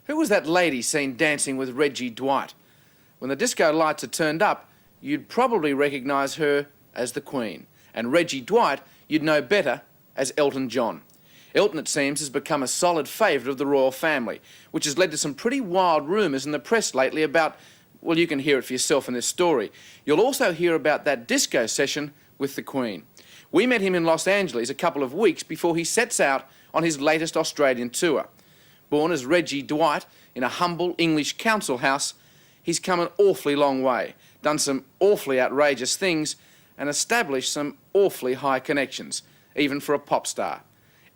Who was that lady seen dancing with Reggie Dwight? When the disco lights are turned up, you'd probably recognise her as the Queen. And Reggie Dwight, you'd know better as Elton John. Elton, it seems, has become a solid favourite of the royal family, which has led to some pretty wild rumours in the press lately about, well, you can hear it for yourself in this story. You'll also hear about that disco session with the Queen. We met him in Los Angeles a couple of weeks before he sets out on his latest Australian tour. Born as Reggie Dwight in a humble English council house, he's come an awfully long way, done some awfully outrageous things, and established some awfully high connections, even for a pop star.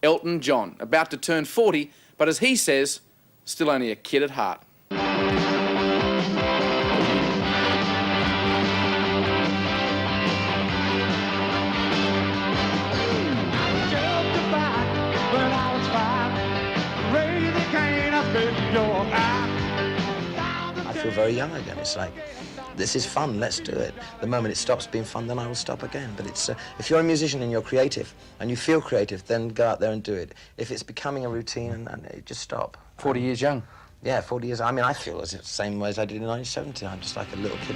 Elton John, about to turn 40, but as he says, still only a kid at heart. I feel very young again. It's like, this is fun, let's do it. The moment it stops being fun, then I will stop again. But it's if you're a musician and you're creative, and you feel creative, then go out there and do it. If it's becoming a routine, and just stop. 40 years young. Yeah, 40 years. I mean, I feel as the same way as I did in 1970. I'm just like a little kid.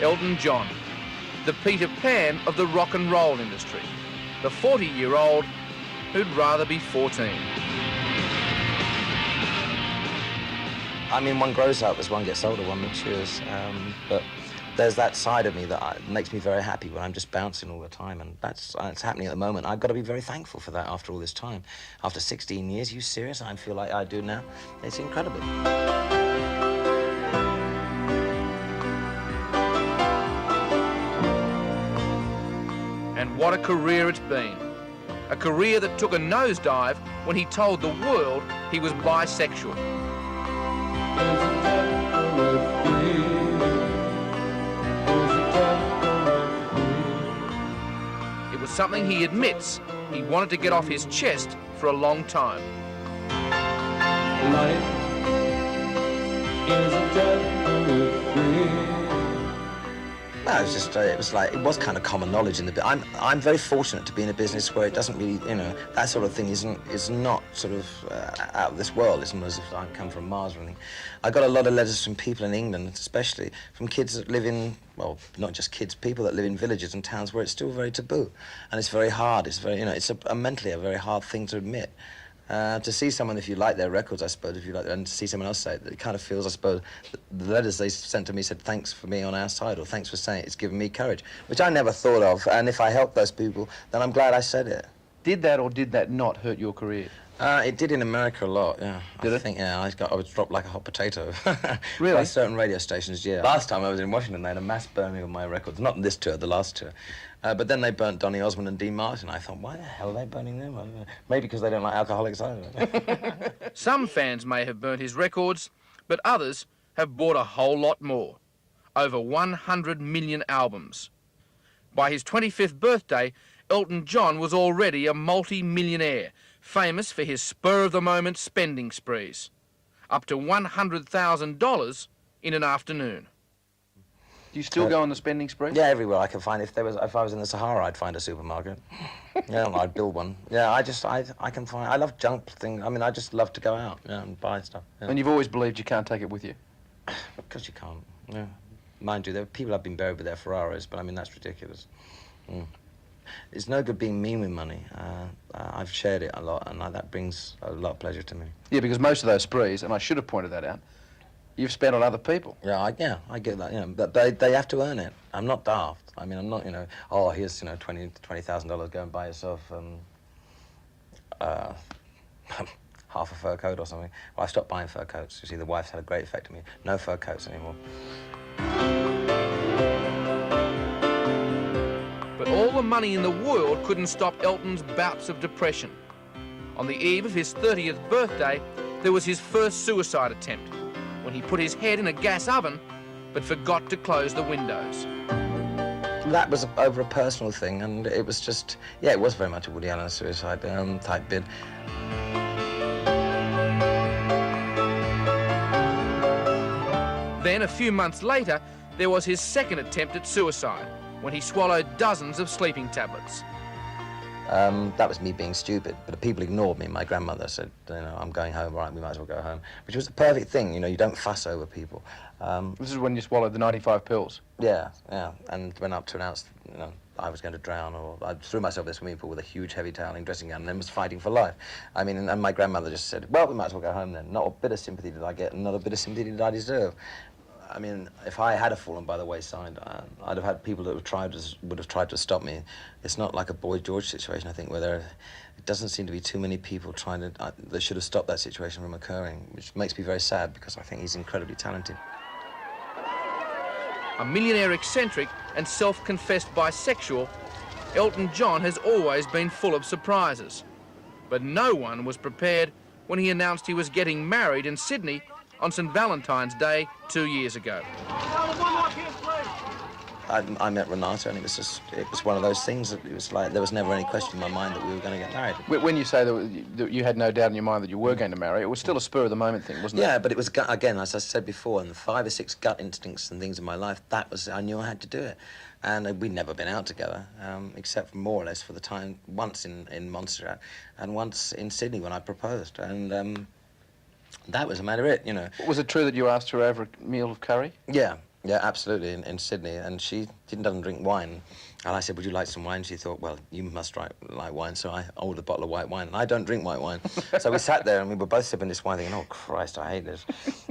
Elton John, the Peter Pan of the rock and roll industry. The 40-year-old who'd rather be 14. I mean, one grows up as one gets older, one matures, but there's that side of me that makes me very happy when I'm just bouncing all the time, and that's happening at the moment. I've got to be very thankful for that after all this time. After 16 years, you serious? I feel like I do now. It's incredible. And what a career it's been. A career that took a nosedive when he told the world he was bisexual. It was something he admits he wanted to get off his chest for a long time. Life is a death. No, it was kind of common knowledge in the bit. I'm very fortunate to be in a business where it doesn't really, that sort of thing is not sort of out of this world. It's not as if I come from Mars or anything. I got a lot of letters from people in England, especially from kids that live in, well, not just kids, people that live in villages and towns where it's still very taboo, and it's very hard. It's very, it's mentally a very hard thing to admit. To see someone, if you like their records, I suppose, and to see someone else say it, it kind of feels, I suppose, the letters they sent to me said, thanks for being on our side, or thanks for saying it, it's given me courage, which I never thought of, and if I helped those people, then I'm glad I said it. Did that or did that not hurt your career? It did in America a lot, yeah. Did it? I think, yeah, I was dropped like a hot potato. Really? By certain radio stations, yeah. Last time I was in Washington, they had a mass burning of my records. Not this tour, the last tour. But then they burnt Donny Osmond and Dean Martin. I thought, why the hell are they burning them? Maybe because they don't like Alcoholics either. Some fans may have burnt his records, but others have bought a whole lot more. Over 100 million albums. By his 25th birthday, Elton John was already a multi-millionaire, famous for his spur-of-the-moment spending sprees. Up to $100,000 in an afternoon. Do you still go on the spending spree? Yeah, everywhere I can find. If I was in the Sahara, I'd find a supermarket. Yeah, I'd build one. Yeah, I can find. I love junk things. I mean, I just love to go out, and buy stuff. Yeah. And you've always believed you can't take it with you? Because you can't. Yeah, mind you, there are people have been buried with their Ferraris, but I mean that's ridiculous. It's no good being mean with money. I've shared it a lot, and that brings a lot of pleasure to me. Yeah, because most of those sprees, and I should have pointed that out, you've spent on other people. Yeah, I get that, but they have to earn it. I'm not daft. I mean, I'm not, oh, here's, $20,000, go and buy yourself half a fur coat or something. Well, I stopped buying fur coats. You see, the wife's had a great effect on me. No fur coats anymore. But all the money in the world couldn't stop Elton's bouts of depression. On the eve of his 30th birthday, there was his first suicide attempt, when he put his head in a gas oven, but forgot to close the windows. That was over a personal thing, and it was just, yeah, it was very much a Woody Allen suicide type bid. Then, a few months later, there was his second attempt at suicide, when he swallowed dozens of sleeping tablets. That was me being stupid, but the people ignored me. My grandmother said, you know, I'm going home, all right, we might as well go home, which was the perfect thing, you know, you don't fuss over people. This is when you swallowed the 95 pills. Yeah, and went up to announce, you know, I was going to drown, or I threw myself in a swimming pool with a huge heavy toweling dressing gown and then was fighting for life. I mean, and my grandmother just said, well, we might as well go home then. Not a bit of sympathy did I get, and not a bit of sympathy did I deserve. I mean, if I had fallen by the wayside, I'd have had people that would have tried to stop me. It's not like a Boy George situation, I think, where it doesn't seem to be too many people trying to, that should have stopped that situation from occurring, which makes me very sad because I think he's incredibly talented. A millionaire eccentric and self-confessed bisexual, Elton John has always been full of surprises. But no one was prepared when he announced he was getting married in Sydney on St Valentine's Day 2 years ago. I met Renata, and it was one of those things that it was like there was never any question in my mind that we were going to get married. When you say that you had no doubt in your mind that you were going to marry, it was still a spur-of-the-moment thing, wasn't it? Yeah, but it was, again, as I said before, in the 5 or 6 gut instincts and things in my life, I knew I had to do it. And we'd never been out together, except more or less for the time, once in Montserrat and once in Sydney when I proposed. And that was a matter of it, you know. Was it true that you asked her over a meal of curry? Yeah, absolutely, in Sydney, and she doesn't drink wine. And I said, would you like some wine? She thought, well, you must like wine, so I ordered a bottle of white wine, and I don't drink white wine. So we sat there, and we were both sipping this wine, thinking, oh, Christ, I hate this.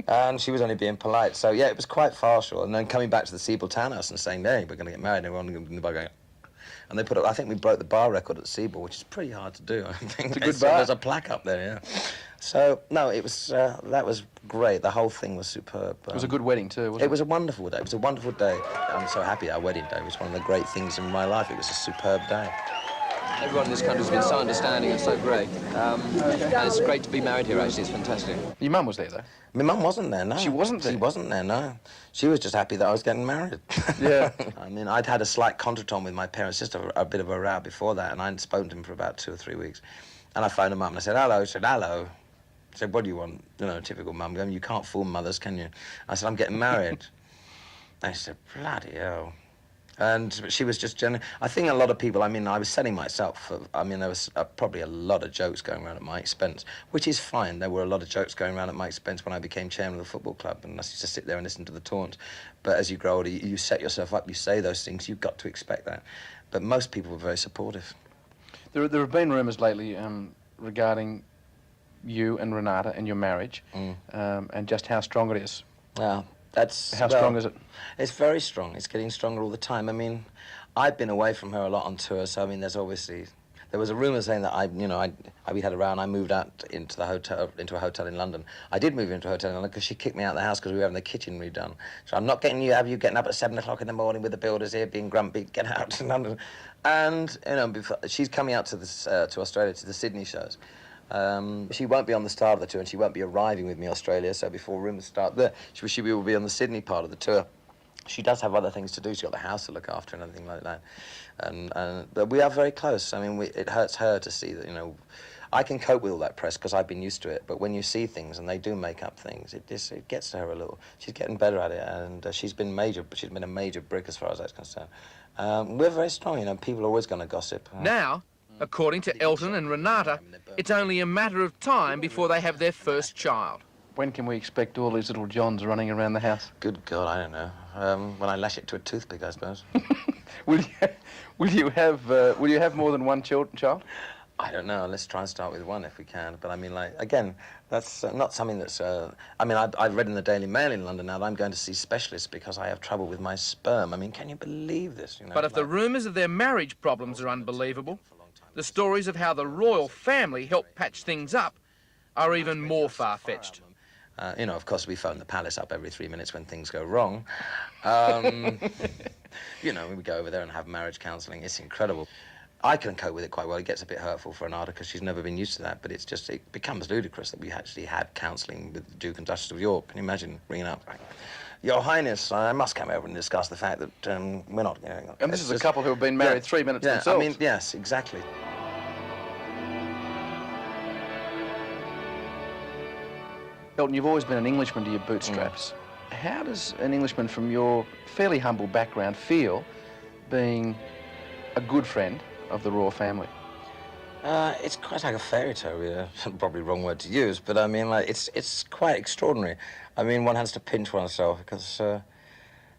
And she was only being polite, so yeah, it was quite farcical. And then coming back to the Siebel Townhouse and saying, hey, we're going to get married, and everyone in the bar going, and they put up, I think we broke the bar record at Siebel, which is pretty hard to do, I think. It's a good bar. There's a plaque up there, yeah. So, no, it was, that was great. The whole thing was superb. It was a good wedding too, wasn't it? It was a wonderful day. It was a wonderful day. I'm so happy our wedding day was one of the great things in my life. It was a superb day. Everyone in this country has been so understanding and so great. And it's great to be married here, actually. It's fantastic. Your mum was there, though? My mum wasn't there, no. She wasn't there? She wasn't there, no. She was just happy that I was getting married. Yeah. I mean, I'd had a slight contretemps with my parents, just a bit of a row before that, and I hadn't spoken to him for about 2 or 3 weeks. And I phoned him up and I said, hello. She said, hello. I said, what do you want? You know, typical mum going, you can't fool mothers, can you? I said, I'm getting married. And she said, bloody hell. And she was just genuine. I think a lot of people, I mean, I was selling myself. I mean, there was probably a lot of jokes going around at my expense, which is fine. There were a lot of jokes going around at my expense when I became chairman of the football club, and I used to sit there and listen to the taunts. But as you grow older, you set yourself up, you say those things, you've got to expect that. But most people were very supportive. There have been rumours lately regarding you and Renata and your marriage, and just how strong it is. Yeah. How strong is it? It's very strong. It's getting stronger all the time. I mean, I've been away from her a lot on tour, so I mean, there was a rumour saying that we had a row and I moved out into a hotel in London. I did move into a hotel in London because she kicked me out of the house because we were having the kitchen redone. So I'm not have you getting up at 7 o'clock in the morning with the builders here being grumpy, get out to London. And, you know, she's coming out to Australia, to the Sydney shows. She won't be on the start of the tour, and she won't be arriving with me Australia, so before rumours start there, she will be on the Sydney part of the tour. She does have other things to do. She's got the house to look after and everything like that. But we are very close. I mean, it hurts her to see that, you know, I can cope with all that press because I've been used to it, but when you see things, and they do make up things, it gets to her a little. She's getting better at it, and she's been a major brick as far as that's concerned. We're very strong, you know, people are always going to gossip. Now, according to Elton and Renata, it's only a matter of time before they have their first child. When can we expect all these little Johns running around the house? Good God, I don't know. When I lash it to a toothpick, I suppose. Will you have more than one child? I don't know. Let's try and start with one if we can. But I mean, like, again, that's not something that's... I mean, I've read in the Daily Mail in London now that I'm going to see specialists because I have trouble with my sperm. I mean, can you believe this? You know, but if the rumours of their marriage problems are unbelievable, the stories of how the royal family helped patch things up are even more far-fetched. You know, of course, we phone the palace up every 3 minutes when things go wrong. You know, we go over there and have marriage counselling. It's incredible. I can cope with it quite well. It gets a bit hurtful for Renata because she's never been used to that, but it becomes ludicrous that we actually had counselling with the Duke and Duchess of York. Can you imagine ringing up, Your Highness, I must come over and discuss the fact that we're not... You know, and this is a couple who have been married 3 minutes themselves. I mean, yes, exactly. Elton, you've always been an Englishman to your bootstraps. How does an Englishman from your fairly humble background feel being a good friend of the royal family? It's quite like a fairy tale, really. Probably wrong word to use, but I mean, like, it's quite extraordinary. I mean, one has to pinch oneself because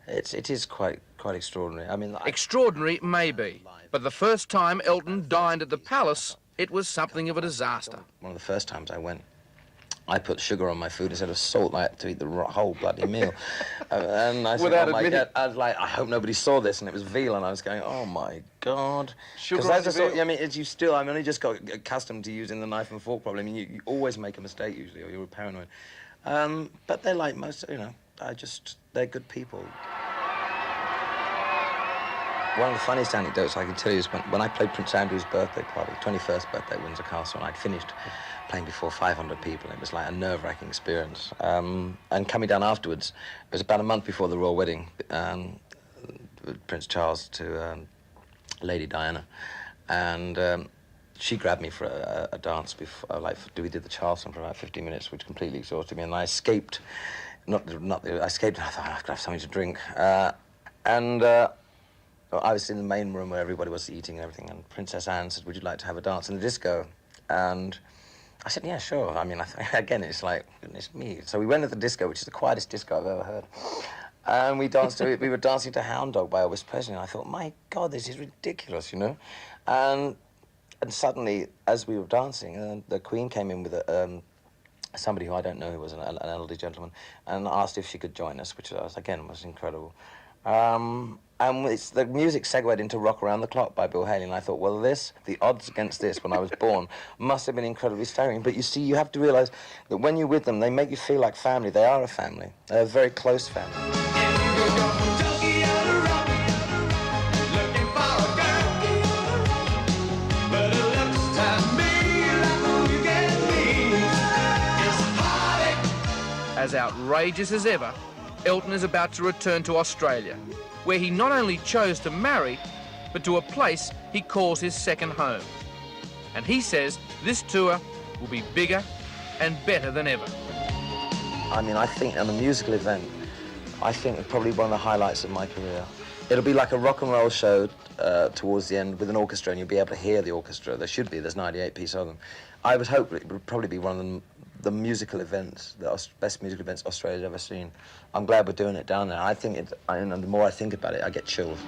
it is quite extraordinary. I mean, Extraordinary, maybe, but the first time Elton dined at the Palace, it was something of a disaster. one of the first times I went, I put sugar on my food instead of salt. I had to eat the whole bloody meal. And I said, Without oh my admitting- God, I was like, I hope nobody saw this, and it was veal, and I was going, oh my God. Sugar Because on I just your thought, veal? I mean, it's you still, I only just got accustomed to using the knife and fork problem. I mean, you always make a mistake usually, or you're paranoid. But they're like most, you know, they're good people. One of the funniest anecdotes I can tell you is when I played Prince Andrew's birthday party, 21st birthday at Windsor Castle, and I'd finished playing before 500 people. It was like a nerve-wracking experience. And coming down afterwards, it was about a month before the royal wedding, with Prince Charles to Lady Diana. And she grabbed me for a dance before, we did the Charles song for about 15 minutes, which completely exhausted me, and I escaped. I escaped, and I thought, I've got to have something to drink. I was in the main room where everybody was eating and everything, and Princess Anne said, would you like to have a dance in the disco? And I said, yeah, sure. I mean, again, it's like, goodness me. So we went to the disco, which is the quietest disco I've ever heard. And we danced to it. We were dancing to Hound Dog by Elvis Presley, and I thought, my God, this is ridiculous, you know? And suddenly, as we were dancing, the Queen came in with somebody who I don't know, who was an elderly gentleman, and asked if she could join us, which was incredible. And the music segued into Rock Around the Clock by Bill Haley, and I thought, well, the odds against this when I was born must have been incredibly staggering. But you see, you have to realize that when you're with them, they make you feel like family. They are a family. They're a very close family. As outrageous as ever, Elton is about to return to Australia, where he not only chose to marry, but to a place he calls his second home. And he says this tour will be bigger and better than ever. I mean, I think on a musical event, I think it's probably one of the highlights of my career. It'll be like a rock and roll show towards the end with an orchestra, and you'll be able to hear the orchestra. There should be, there's 98 pieces of them. I would hope it would probably be one of the musical events, the best musical events Australia's ever seen. I'm glad we're doing it down there. I think and the more I think about it, I get chills.